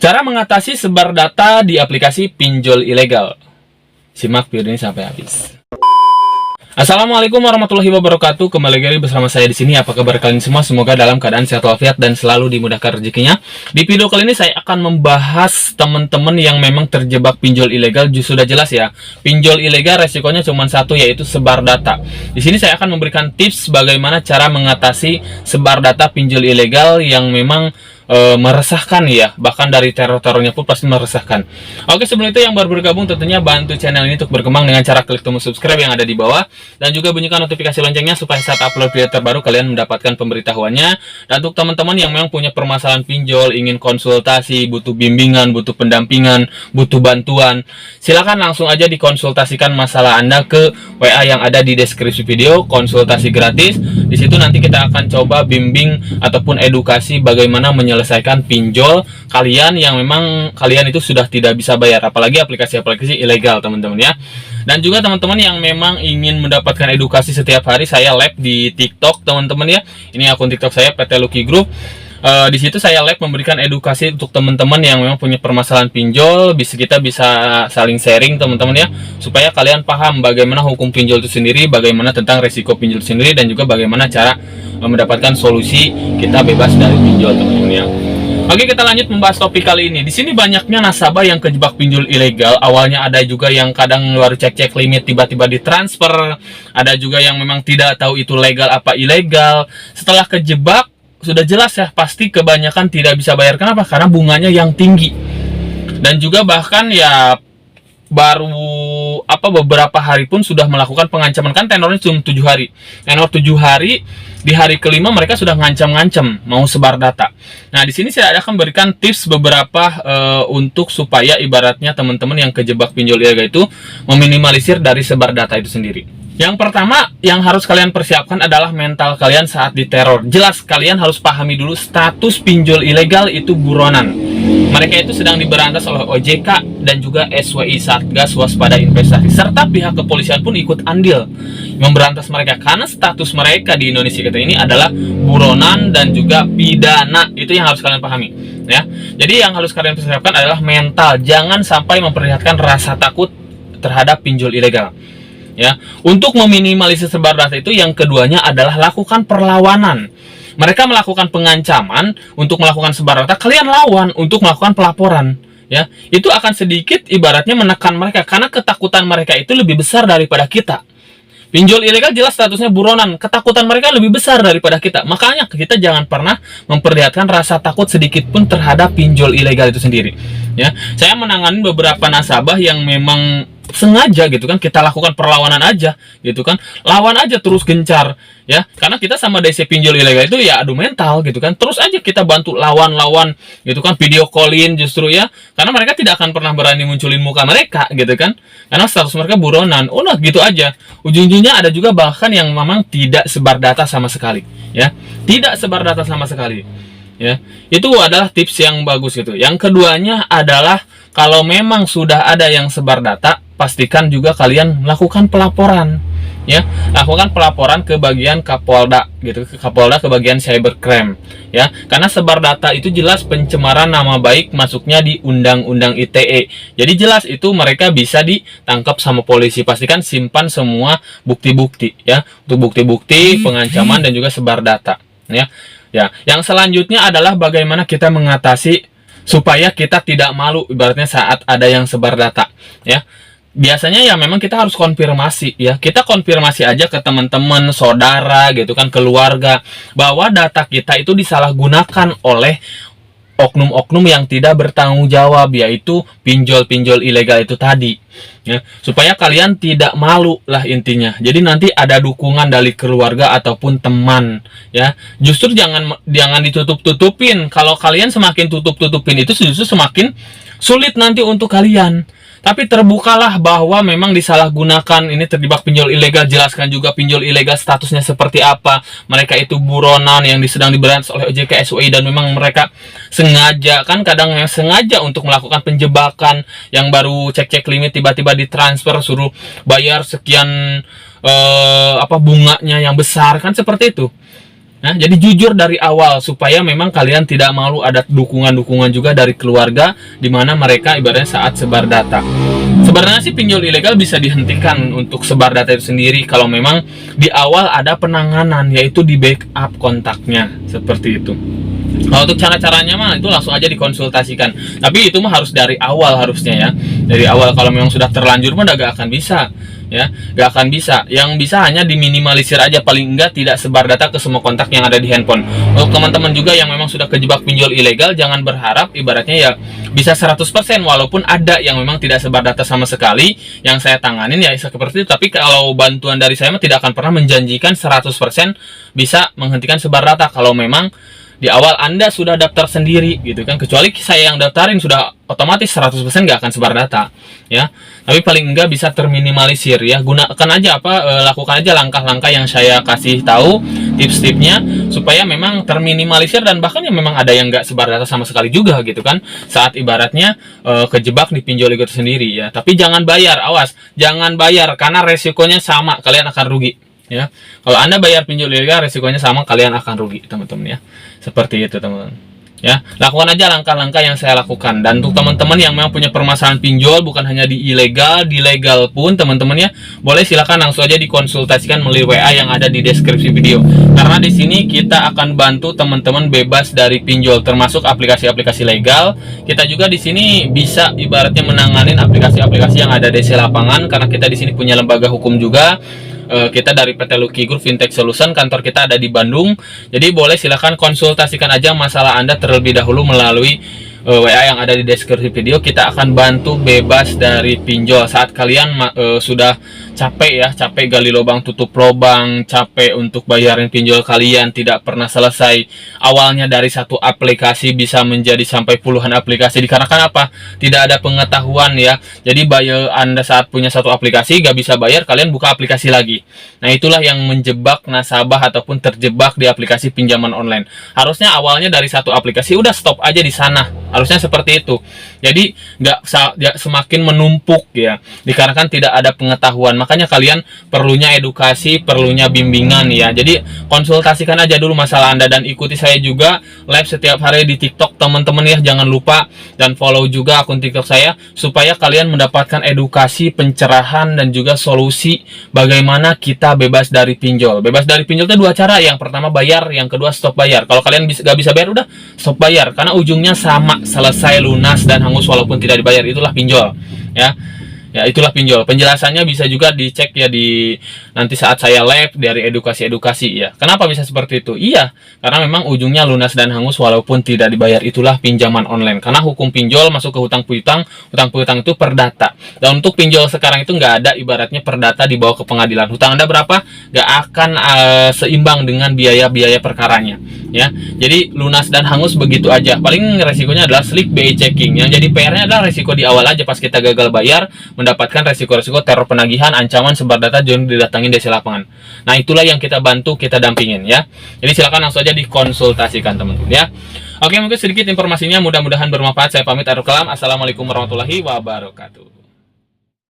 Cara mengatasi sebar data di aplikasi pinjol ilegal. Simak video ini sampai habis. Assalamualaikum warahmatullahi wabarakatuh. Kembali lagi bersama saya di sini. Apa kabar kalian semua? Semoga dalam keadaan sehat walafiat dan selalu dimudahkan rezekinya. Di video kali ini saya akan membahas teman-teman yang memang terjebak pinjol ilegal. Sudah jelas ya, pinjol ilegal resikonya cuma satu, yaitu sebar data. Di sini saya akan memberikan tips bagaimana cara mengatasi sebar data pinjol ilegal yang memang meresahkan ya, bahkan dari teror-terornya pun pasti meresahkan. Oke, sebelum itu yang baru bergabung tentunya bantu channel ini untuk berkembang dengan cara klik tombol subscribe yang ada di bawah dan juga bunyikan notifikasi loncengnya supaya saat upload video terbaru kalian mendapatkan pemberitahuannya. Dan untuk teman-teman yang memang punya permasalahan pinjol, ingin konsultasi, butuh bimbingan, butuh pendampingan, butuh bantuan, silakan langsung aja dikonsultasikan masalah Anda ke WA yang ada di deskripsi video, konsultasi gratis. Di situ nanti kita akan coba bimbing ataupun edukasi bagaimana menyelesaikan pinjol kalian yang memang kalian itu sudah tidak bisa bayar, apalagi aplikasi-aplikasi ilegal, teman-teman ya. Dan juga teman-teman yang memang ingin mendapatkan edukasi setiap hari, saya live di TikTok, teman-teman ya. Ini akun TikTok saya, PT Lucky Group. Di situ saya live memberikan edukasi untuk teman-teman yang memang punya permasalahan pinjol. Kita bisa saling sharing, teman-teman ya, supaya kalian paham bagaimana hukum pinjol itu sendiri, bagaimana tentang resiko pinjol itu sendiri, dan juga bagaimana cara mendapatkan solusi kita bebas dari pinjol, teman-teman ya. Oke, kita lanjut membahas topik kali ini. Di sini banyaknya nasabah yang kejebak pinjol ilegal. Awalnya ada juga yang kadang baru cek-cek limit tiba-tiba ditransfer. Ada juga yang memang tidak tahu itu legal apa ilegal. Setelah kejebak, sudah jelas ya, pasti kebanyakan tidak bisa bayar. Kenapa? Karena bunganya yang tinggi. Dan juga bahkan ya baru beberapa hari pun sudah melakukan pengancaman. Kan tenornya cuma 7 hari. Tenor 7 hari, di hari kelima mereka sudah ngancam-ngancam mau sebar data. Nah, di sini saya akan berikan tips beberapa untuk supaya ibaratnya teman-teman yang kejebak pinjol ilegal itu meminimalisir dari sebar data itu sendiri. Yang pertama yang harus kalian persiapkan adalah mental kalian saat diteror. Jelas kalian harus pahami dulu status pinjol ilegal itu buronan. Mereka itu sedang diberantas oleh OJK dan juga SWI, Satgas Waspada Investasi, serta pihak kepolisian pun ikut andil memberantas mereka karena status mereka di Indonesia kita ini adalah buronan dan juga pidana. Itu yang harus kalian pahami ya. Jadi yang harus kalian persiapkan adalah mental. Jangan sampai memperlihatkan rasa takut terhadap pinjol ilegal. Ya, untuk meminimalisir sebar data itu yang keduanya adalah lakukan perlawanan. Mereka melakukan pengancaman untuk melakukan sebar data, kalian lawan untuk melakukan pelaporan. Ya, itu akan sedikit ibaratnya menekan mereka karena ketakutan mereka itu lebih besar daripada kita. Pinjol ilegal jelas statusnya buronan, ketakutan mereka lebih besar daripada kita. Makanya kita jangan pernah memperlihatkan rasa takut sedikit pun terhadap pinjol ilegal itu sendiri. Ya, saya menangani beberapa nasabah yang memang sengaja gitu kan, kita lakukan perlawanan aja gitu kan, lawan aja terus gencar ya, karena kita sama DC pinjol ilegal itu ya adu mental gitu kan, terus aja kita bantu lawan gitu kan, video callin justru ya, karena mereka tidak akan pernah berani munculin muka mereka gitu kan, karena status mereka buronan. Udah gitu aja, ujung-ujungnya ada juga bahkan yang memang tidak sebar data sama sekali ya, tidak sebar data sama sekali ya. Itu adalah tips yang bagus gitu. Yang keduanya adalah kalau memang sudah ada yang sebar data, pastikan juga kalian melakukan pelaporan ya, lakukan pelaporan ke bagian Kapolda gitu, ke Kapolda, ke bagian cybercrime ya, karena sebar data itu jelas pencemaran nama baik, masuknya di Undang-Undang ITE. Jadi jelas itu mereka bisa ditangkap sama polisi. Pastikan simpan semua bukti-bukti ya, untuk bukti-bukti pengancaman dan juga sebar data ya. Ya, yang selanjutnya adalah bagaimana kita mengatasi supaya kita tidak malu ibaratnya saat ada yang sebar data ya. Biasanya ya memang kita harus konfirmasi ya. Kita konfirmasi aja ke teman-teman, saudara gitu kan, keluarga, bahwa data kita itu disalahgunakan oleh oknum-oknum yang tidak bertanggung jawab, yaitu pinjol-pinjol ilegal itu tadi ya, supaya kalian tidak malu lah intinya. Jadi nanti ada dukungan dari keluarga ataupun teman ya. Justru jangan ditutup-tutupin. Kalau kalian semakin tutup-tutupin itu justru semakin sulit nanti untuk kalian. Tapi terbukalah bahwa memang disalahgunakan, ini terjebak pinjol ilegal, jelaskan juga pinjol ilegal statusnya seperti apa. Mereka itu buronan yang sedang diberantas oleh OJK, SWI, dan memang mereka sengaja, kan kadang sengaja untuk melakukan penjebakan, yang baru cek-cek limit tiba-tiba ditransfer, suruh bayar sekian bunganya yang besar, kan seperti itu. Nah, jadi jujur dari awal supaya memang kalian tidak malu, ada dukungan-dukungan juga dari keluarga di mana mereka ibaratnya saat sebar data. Sebenarnya sih pinjol ilegal bisa dihentikan untuk sebar data itu sendiri kalau memang di awal ada penanganan, yaitu di backup kontaknya seperti itu. Kalau untuk cara-caranya mah itu langsung aja dikonsultasikan. Tapi itu mah harus dari awal harusnya ya. Dari awal, kalau memang sudah terlanjur mah udah gak akan bisa ya, gak akan bisa. Yang bisa hanya diminimalisir aja, paling enggak tidak sebar data ke semua kontak yang ada di handphone. Untuk teman-teman juga yang memang sudah kejebak pinjol ilegal, jangan berharap ibaratnya ya bisa 100%, walaupun ada yang memang tidak sebar data sama sekali yang saya tanganin ya seperti itu. Tapi kalau bantuan dari saya mah tidak akan pernah menjanjikan 100% bisa menghentikan sebar data kalau memang di awal Anda sudah daftar sendiri gitu kan. Kecuali saya yang daftarin sudah otomatis 100% nggak akan sebar data ya. Tapi paling enggak bisa terminimalisir ya. Gunakan aja lakukan aja langkah-langkah yang saya kasih tahu, tips-tipsnya, supaya memang terminimalisir. Dan bahkan ya memang ada yang nggak sebar data sama sekali juga gitu kan, saat ibaratnya kejebak di pinjol itu sendiri ya. Tapi jangan bayar, awas, jangan bayar karena resikonya sama, kalian akan rugi ya. Kalau Anda bayar pinjol ilegal, resikonya sama, kalian akan rugi teman-teman ya. Seperti itu teman-teman ya. Lakukan aja langkah-langkah yang saya lakukan. Dan untuk teman-teman yang memang punya permasalahan pinjol, bukan hanya di ilegal, di legal pun teman-teman ya, boleh silakan langsung aja dikonsultasikan melalui WA yang ada di deskripsi video. Karena di sini kita akan bantu teman-teman bebas dari pinjol, termasuk aplikasi-aplikasi legal. Kita juga di sini bisa ibaratnya menanganin aplikasi-aplikasi yang ada di lapangan, karena kita di sini punya lembaga hukum juga. Kita dari PT Lucky Group Fintech Solution, kantor kita ada di Bandung. Jadi boleh silahkan konsultasikan aja masalah Anda terlebih dahulu melalui WA yang ada di deskripsi video. Kita akan bantu bebas dari pinjol saat kalian sudah capek ya, capek gali lubang tutup lubang, capek untuk bayarin pinjol kalian tidak pernah selesai. Awalnya dari satu aplikasi bisa menjadi sampai puluhan aplikasi, dikarenakan apa? Tidak ada pengetahuan ya. Jadi Anda saat punya satu aplikasi gak bisa bayar, kalian buka aplikasi lagi. Nah, itulah yang menjebak nasabah ataupun terjebak di aplikasi pinjaman online. Harusnya awalnya dari satu aplikasi udah stop aja di sana. Harusnya seperti itu. Jadi nggak semakin menumpuk ya, dikarenakan tidak ada pengetahuan. Makanya kalian perlunya edukasi, perlunya bimbingan ya. Jadi konsultasikan aja dulu masalah Anda, dan ikuti saya juga live setiap hari di TikTok teman-teman ya. Jangan lupa dan follow juga akun TikTok saya supaya kalian mendapatkan edukasi, pencerahan, dan juga solusi bagaimana kita bebas dari pinjol. Bebas dari pinjol itu dua cara. Yang pertama bayar, yang kedua stop bayar. Kalau kalian nggak bisa bayar, udah stop bayar, karena ujungnya sama, selesai, lunas dan hangus walaupun tidak dibayar. Itulah pinjol ya. Ya, itulah pinjol. Penjelasannya bisa juga dicek ya di nanti saat saya live dari edukasi-edukasi ya. Kenapa bisa seperti itu? Iya, karena memang ujungnya lunas dan hangus walaupun tidak dibayar. Itulah pinjaman online. Karena hukum pinjol masuk ke hutang piutang, hutang piutang itu perdata. Dan untuk pinjol sekarang itu nggak ada ibaratnya perdata dibawa ke pengadilan. Hutang Anda berapa? Nggak akan seimbang dengan biaya-biaya perkaranya. Ya, jadi lunas dan hangus begitu aja. Paling resikonya adalah slick BI checking. Yang jadi PR-nya adalah resiko di awal aja pas kita gagal bayar, mendapatkan resiko-resiko teror penagihan, ancaman, sebar data, jangan didatangin desa lapangan. Nah, itulah yang kita bantu, kita dampingin ya. Jadi silakan langsung aja dikonsultasikan teman-teman ya. Oke, mungkin sedikit informasinya, mudah-mudahan bermanfaat. Saya pamit, Assalamualaikum warahmatullahi wabarakatuh.